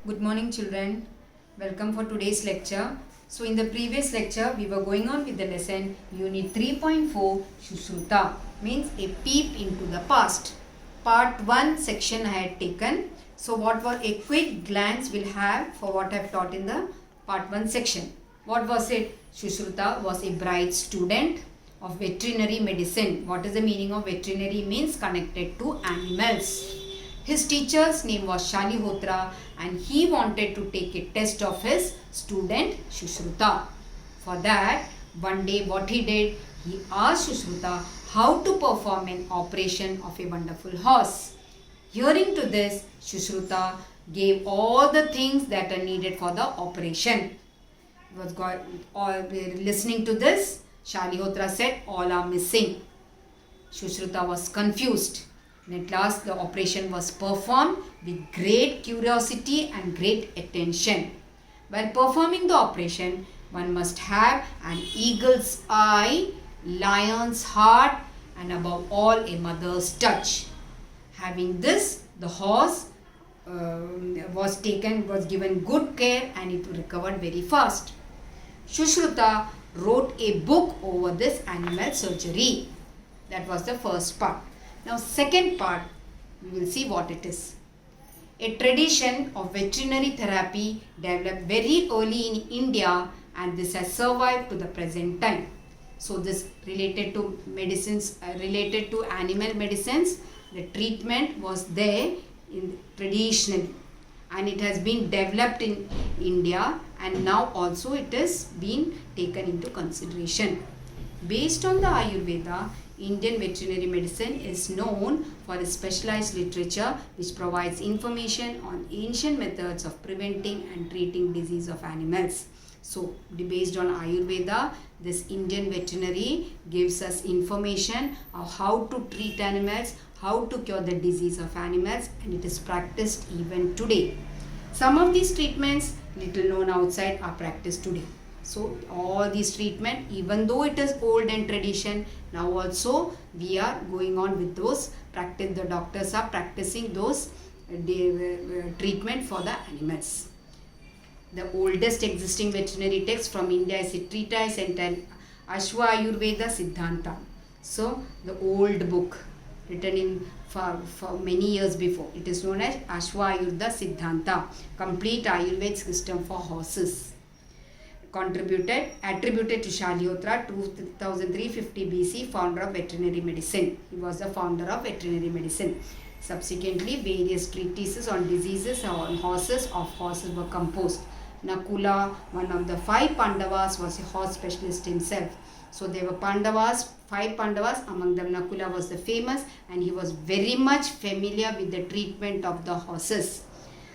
Good morning children. Welcome for today's lecture. So in the previous lecture we were going on with the lesson unit 3.4 Shushruta means a peep into the past. Part 1 section I had taken. So what was a quick glance we'll have for what I have taught in the part 1 section. What was it? Shushruta was a bright student of veterinary medicine. What is the meaning of veterinary? Means connected to animals. His teacher's name was Shalihotra and he wanted to take a test of his student Shushruta. For that, one day what he did, he asked Shushruta how to perform an operation of a wonderful horse. Hearing to this, Shushruta gave all the things that are needed for the operation. Listening to this, Shalihotra said, all are missing. Shushruta was confused. And at last the operation was performed with great curiosity and great attention. While performing the operation, one must have an eagle's eye, lion's heart, and above all a mother's touch. Having this, the horse was given good care and it recovered very fast. Shushruta wrote a book over this animal surgery. That was the first part. Now second part, we will see what it is. A tradition of veterinary therapy developed very early in India and this has survived to the present time. So this related to medicines, related to animal medicines, the treatment was there traditionally and it has been developed in India and now also it is being taken into consideration. Based on the Ayurveda, Indian veterinary medicine is known for its specialized literature which provides information on ancient methods of preventing and treating disease of animals. So, based on Ayurveda, this Indian veterinary gives us information of how to treat animals, how to cure the disease of animals, and it is practiced even today. Some of these treatments, little known outside, are practiced today. So all these treatment, even though it is old and tradition, now also we are going on with those practice. The doctors are practicing those treatment for the animals. The oldest existing veterinary text from India is a treatise entitled Ashwa Ayurveda Siddhanta. So the old book written in for many years before. It is known as Ashwa Ayurveda Siddhanta, complete Ayurvedic system for horses. Attributed to Shalihotra, 2350 BC, founder of veterinary medicine. He was the founder of veterinary medicine. Subsequently, various treatises on diseases on horses were composed. Nakula, one of the 5 Pandavas, was a horse specialist himself. So there were Pandavas, 5 Pandavas, among them Nakula was the famous and he was very much familiar with the treatment of the horses.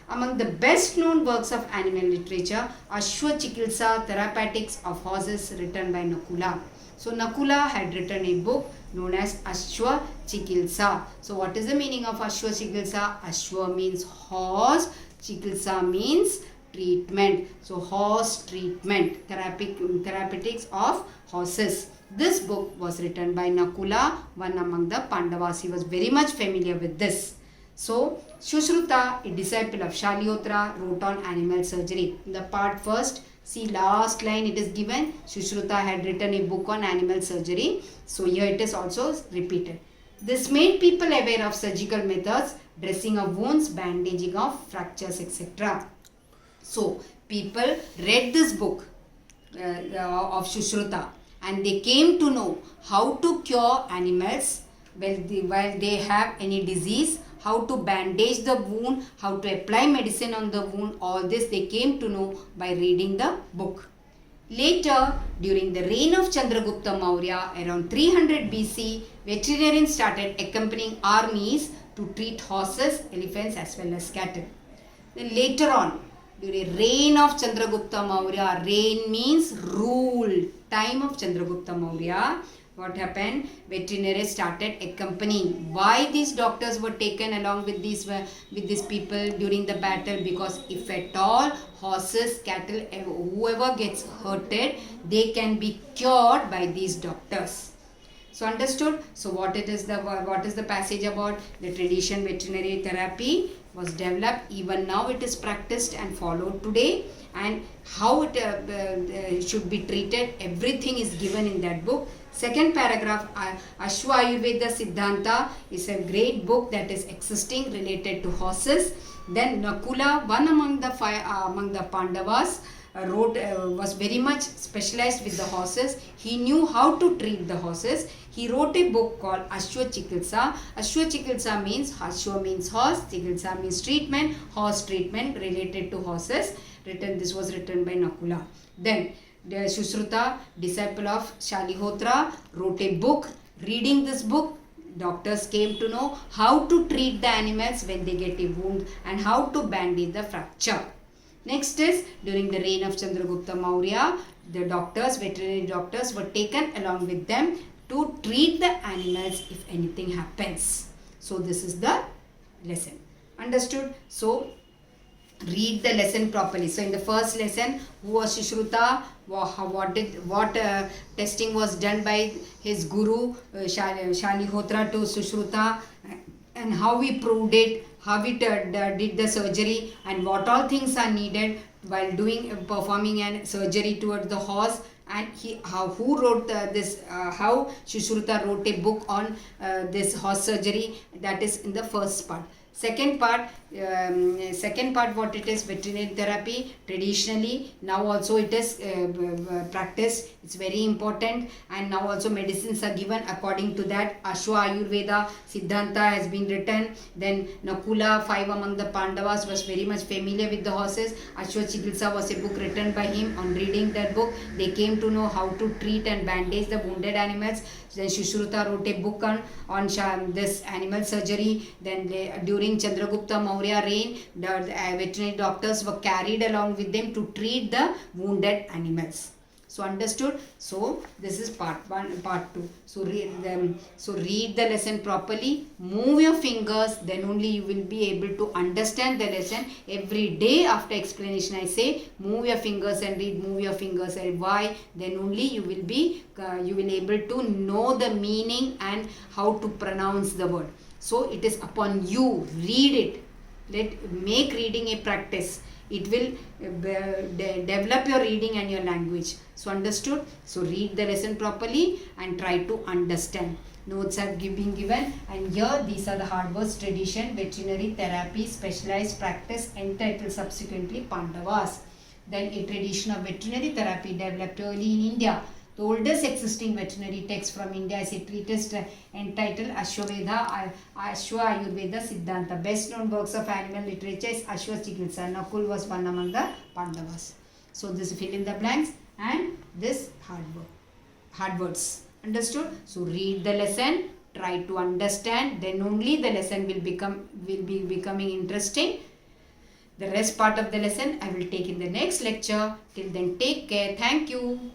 Among the best known works of animal literature, Ashwa Chikitsa, Therapeutics of Horses, written by Nakula. So Nakula had written a book known as Ashwa Chikitsa. So what is the meaning of Ashwa Chikitsa? Ashwa means horse, Chikitsa means treatment. So horse treatment, therapeutics of horses. This book was written by Nakula, one among the Pandavas. He was very much familiar with this. So, Shushruta, a disciple of Shalihotra, wrote on animal surgery. In the part first, see last line it is given. Shushruta had written a book on animal surgery. So, here it is also repeated. This made people aware of surgical methods, dressing of wounds, bandaging of fractures, etc. So, people read this book of Shushruta and they came to know how to cure animals while they have any disease, how to bandage the wound, how to apply medicine on the wound. All this they came to know by reading the book. Later, during the reign of Chandragupta Maurya, around 300 BC, veterinarians started accompanying armies to treat horses, elephants as well as cattle. Then later on, during reign of Chandragupta Maurya, reign means rule, time of Chandragupta Maurya, what happened? Veterinarians started accompanying. Why these doctors were taken along with these people during the battle? Because if at all horses, cattle, whoever gets hurted, they can be cured by these doctors. So understood? So what is the passage about? The tradition veterinary therapy was developed. Even now it is practiced and followed today, and how it should be treated, everything is given in that book. Second paragraph, Ashwa Ayurveda Siddhanta is a great book that is existing related to horses. Then Nakula, one among the Pandavas, was very much specialized with the horses. He knew how to treat the horses. He wrote a book called Ashwa Chikitsa. Ashwa Chikitsa means, Ashwa means horse, Chikitsa means treatment, horse treatment related to horses. This was written by Nakula. Then Sushruta, disciple of Shalihotra, wrote a book. Reading this book, doctors came to know how to treat the animals when they get a wound and how to bandage the fracture. Next is, during the reign of Chandragupta Maurya, the doctors, veterinary doctors were taken along with them to treat the animals if anything happens. So this is the lesson. Understood? So read the lesson properly. So in the first lesson, who was Sushruta? What testing was done by his guru Shalihotra to Sushruta, and how we proved it, how we did the surgery, and what all things are needed while performing an surgery towards the horse. And who wrote how Sushruta wrote a book on this horse surgery. That is in the first part. Second part, what it is, veterinary therapy. Traditionally, now also it is practiced. It's very important, and now also medicines are given according to that. Ashwa Ayurveda Siddhanta has been written. Then Nakula, 5 among the Pandavas, was very much familiar with the horses. Ashwa Chikitsa was a book written by him. On reading that book, they came to know how to treat and bandage the wounded animals. Then Sushruta wrote a book on this animal surgery. Then during Chandragupta Maurya reign, the veterinary doctors were carried along with them to treat the wounded animals. So understood? So this is part 1, part 2. So read the lesson properly. Move your fingers, then only you will be able to understand the lesson. Every day after explanation I say, move your fingers and read, move your fingers and why. Then only you will be able to know the meaning and how to pronounce the word. So it is upon you. Read it. Make reading a practice. It will develop your reading and your language. So understood? So read the lesson properly and try to understand. Notes have been given, and here these are the hard words: tradition, veterinary therapy, specialized practice, entitled subsequently Pandavas. Then a tradition of veterinary therapy developed early in India. The oldest existing veterinary text from India is a treatise entitled Ashwa Ayurveda Siddhanta. Best known works of animal literature is Ashwa Chikitsa. Nakul was one among the Pandavas. So this fill in the blanks and this hard words. Understood? So read the lesson, try to understand, then only the lesson will be becoming interesting. The rest part of the lesson I will take in the next lecture. Till then, take care. Thank you.